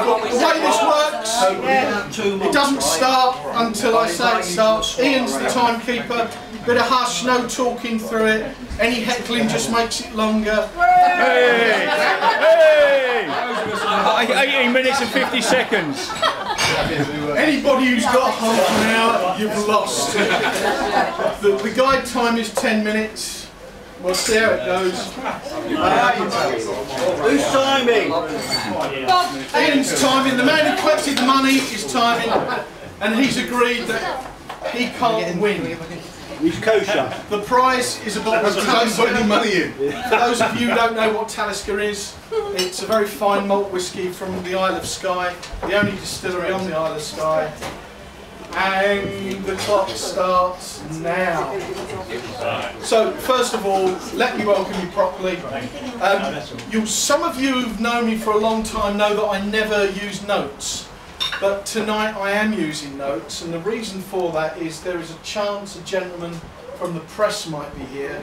the way this works, it doesn't start until I say it starts. Ian's the timekeeper. Bit of hush, no talking through it. Any heckling just makes it longer. Hey! Hey! 18 minutes and 50 seconds. Anybody who's got half an hour, you've lost. The guide time is 10 minutes. We'll see how it goes. Who's timing? Ian's timing. The man who collected the money is timing, and he's agreed that he can't win. He's kosher. The prize is a bottle of Talisker. Putting money in. For those of you who don't know what Talisker is, it's a very fine malt whisky from the Isle of Skye, the only distillery on the Isle of Skye. And the clock starts now. So first of all, let me welcome you properly. Some of you who've known me for a long time know that I never use notes. But tonight I am using notes, and the reason for that is there is a chance a gentleman from the press might be here,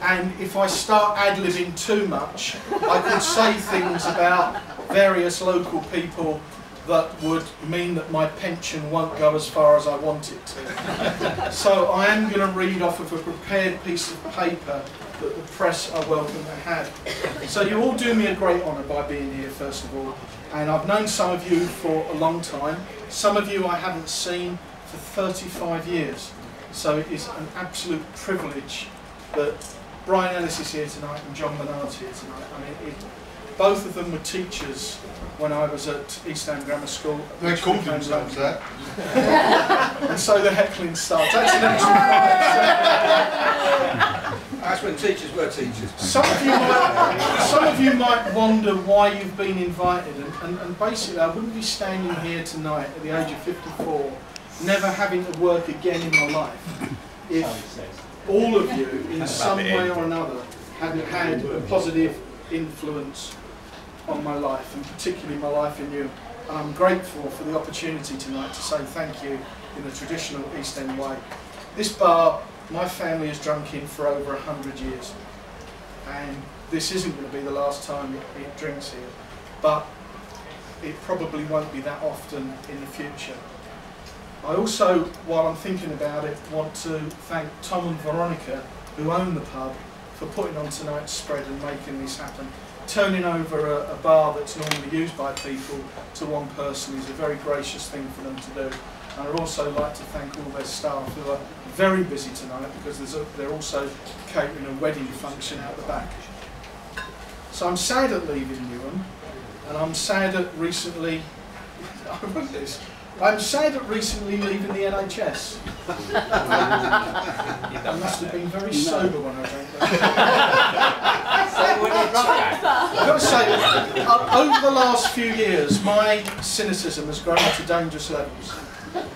and if I start ad-libbing too much, I could say things about various local people that would mean that my pension won't go as far as I want it to. So I am going to read off of a prepared piece of paper that the press are welcome to have. So you all do me a great honour by being here, first of all. And I've known some of you for a long time. Some of you I haven't seen for 35 years. So it is an absolute privilege that Brian Ellis is here tonight and John Bernard's here tonight. I mean, both of them were teachers when I was at East End Grammar School. They called themselves that. And so the heckling starts. That's an extra. That's when teachers were teachers. Some of you might wonder why you've been invited, and basically I wouldn't be standing here tonight at the age of 54, never having to work again in my life, if all of you in some way or another hadn't had a positive influence on my life, and particularly my life in you. And I'm grateful for the opportunity tonight to say thank you in the traditional East End way. This bar, my family has drunk in for over 100 years, and this isn't going to be the last time it drinks here, but it probably won't be that often in the future. I also, while I'm thinking about it, want to thank Tom and Veronica, who own the pub, for putting on tonight's spread and making this happen. Turning over a bar that's normally used by people to one person is a very gracious thing for them to do. And I'd also like to thank all their staff who are very busy tonight, because they're also catering a wedding function out the back. So I'm sad at leaving Newham, and I'm sad at recently, I wrote this, I'm sad at recently leaving the NHS. I must have been very sober when I drank that. I've got to say, over the last few years, my cynicism has grown to dangerous levels.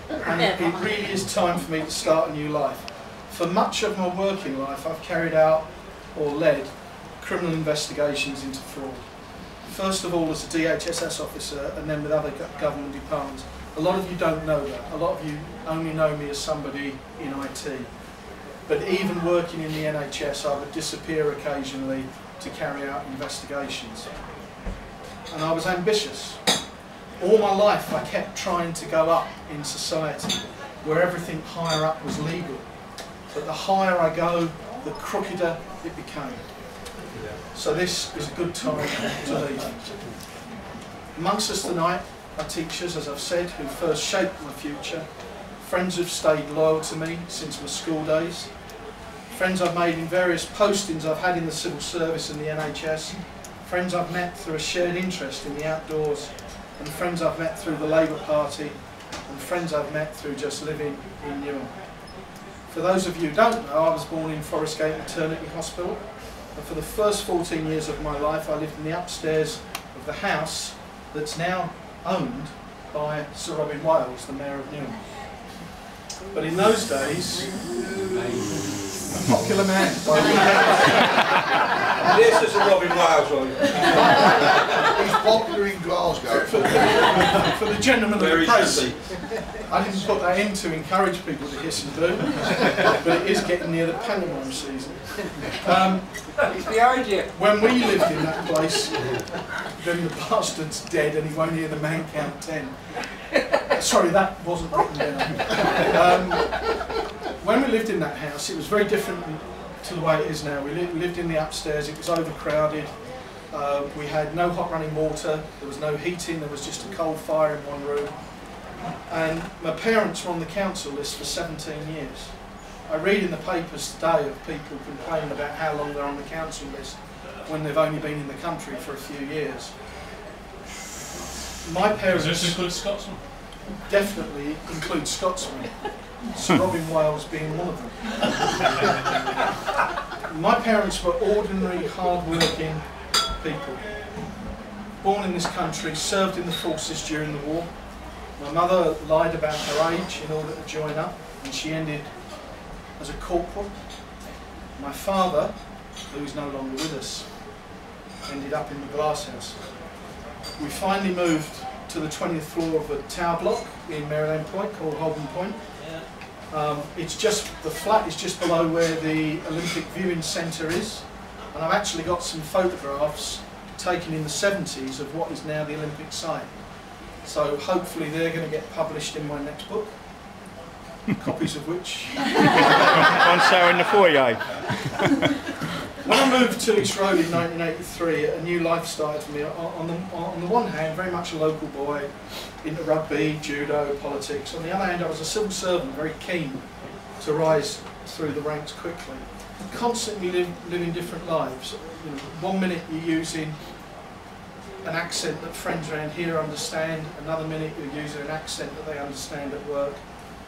And it really is time for me to start a new life. For much of my working life, I've carried out or led criminal investigations into fraud. First of all as a DHSS officer, and then with other government departments. A lot of you don't know that. A lot of you only know me as somebody in IT. But even working in the NHS, I would disappear occasionally to carry out investigations. And I was ambitious. All my life I kept trying to go up in society, where everything higher up was legal. But the higher I go, the crookeder it became. So this is a good time to leave. Amongst us tonight are teachers, as I've said, who first shaped my future. Friends who've stayed loyal to me since my school days. Friends I've made in various postings I've had in the civil service and the NHS. Friends I've met through a shared interest in the outdoors. And friends I've met through the Labour Party. And friends I've met through just living in Newham. For those of you who don't know, I was born in Forest Gate Maternity Hospital. And for the first 14 years of my life, I lived in the upstairs of the house that's now owned by Sir Robin Wales, the Mayor of Newham. But in those days, a popular man. This is a Robin Wales one. He's popular in Glasgow. For the gentleman of the press, I didn't put that in to encourage people to hiss and boo, but it is getting near the pantomime season. It's behind you. When we lived in that place, then the bastard's dead and he won't hear the man count 10. Sorry, that wasn't written down. When we lived in that house, it was very different to the way it is now. We lived in the upstairs, it was overcrowded. We had no hot running water, there was no heating, there was just a coal fire in one room. And my parents were on the council list for 17 years. I read in the papers today of people complaining about how long they're on the council list when they've only been in the country for a few years. My parents... Does this include Scotsman? Definitely includes Scotsmen, Sir Robin Wales being one of them. My parents were ordinary, hard-working people. Born in this country, served in the forces during the war. My mother lied about her age in order to join up, and she ended as a corporal. My father, who is no longer with us, ended up in the glass house. We finally moved to the 20th floor of a tower block in Maryland Point called Holborn Point. It's just, the flat is just below where the Olympic Viewing Centre is, and I've actually got some photographs taken in the 70s of what is now the Olympic site. So hopefully they're going to get published in my next book, copies of which... On sale in the foyer. When I moved to East Road in 1983, a new life started for me. On the one hand, very much a local boy, into rugby, judo, politics. On the other hand, I was a civil servant, very keen to rise through the ranks quickly. Constantly living different lives. You know, 1 minute you're using an accent that friends around here understand, another minute you're using an accent that they understand at work.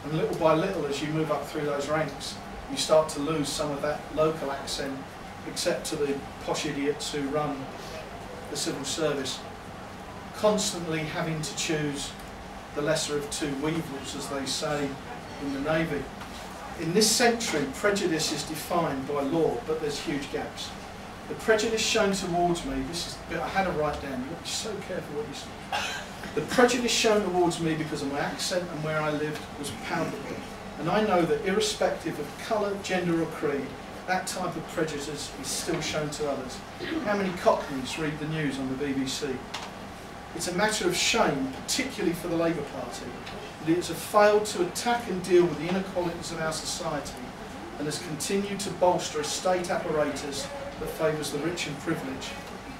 And little by little, as you move up through those ranks, you start to lose some of that local accent, except to the posh idiots who run the civil service. Constantly having to choose the lesser of two evils, as they say in the Navy. In this century, prejudice is defined by law, but there's huge gaps. The prejudice shown towards me, this is the bit I had to write down, you've got to be so careful what you say. The prejudice shown towards me because of my accent and where I lived was palpable. And I know that irrespective of colour, gender or creed, that type of prejudice is still shown to others. How many Cockneys read the news on the BBC? It's a matter of shame, particularly for the Labour Party, that it has failed to attack and deal with the inequalities of our society and has continued to bolster a state apparatus that favours the rich and privileged.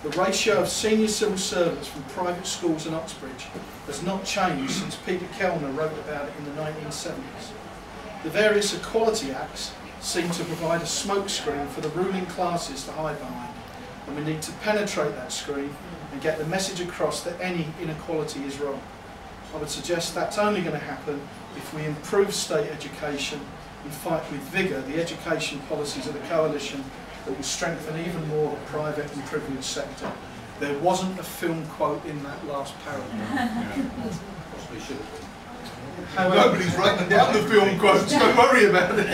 The ratio of senior civil servants from private schools in Oxbridge has not changed since Peter Kellner wrote about it in the 1970s. The various Equality Acts seem to provide a smokescreen for the ruling classes to hide behind, and we need to penetrate that screen and get the message across that any inequality is wrong. I would suggest that's only going to happen if we improve state education and fight with vigour the education policies of the coalition that will strengthen even more the private and privileged sector. There wasn't a film quote in that last paragraph. Possibly should have been. However, Nobody's writing down the film quotes, don't worry about it.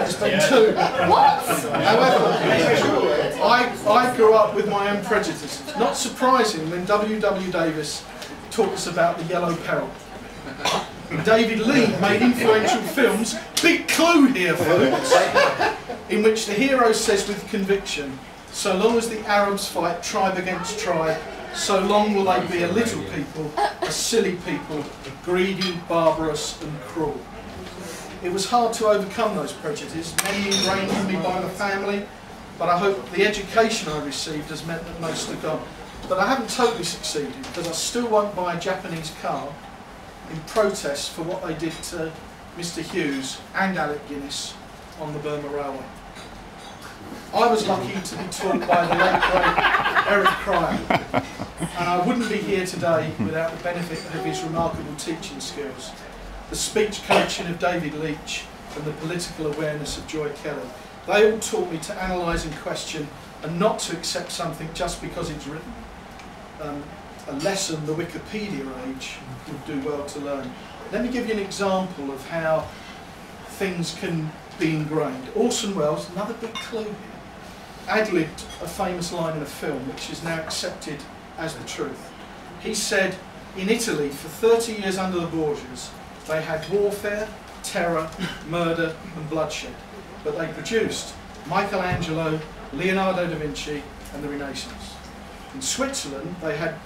there's been two. However, I grew up with my own prejudices. Not surprising when W.W. Davis taught us about the yellow peril. David Lee made influential films, big clue here folks, in which the hero says with conviction, so long as the Arabs fight tribe against tribe, so long will they be a little people, a silly people, greedy, barbarous and cruel. It was hard to overcome those prejudices, many ingrained in me by the family, but I hope the education I received has meant that most are gone. But I haven't totally succeeded, because I still won't buy a Japanese car in protest for what they did to Mr. Hughes and Alec Guinness on the Burma Railway. I was lucky to be taught by the late great Eric Cryer, and I wouldn't be here today without the benefit of his remarkable teaching skills, the speech coaching of David Leach and the political awareness of Joy Kelly. They all taught me to analyse and question and not to accept something just because it's written. A lesson the Wikipedia age would do well to learn. Let me give you an example of how things can be ingrained. Orson Welles, another big clue here, ad-libbed a famous line in a film which is now accepted as the truth. He said, in Italy for 30 years under the Borgias, they had warfare, terror, murder and bloodshed. but they produced Michelangelo, Leonardo da Vinci and the Renaissance. In Switzerland they had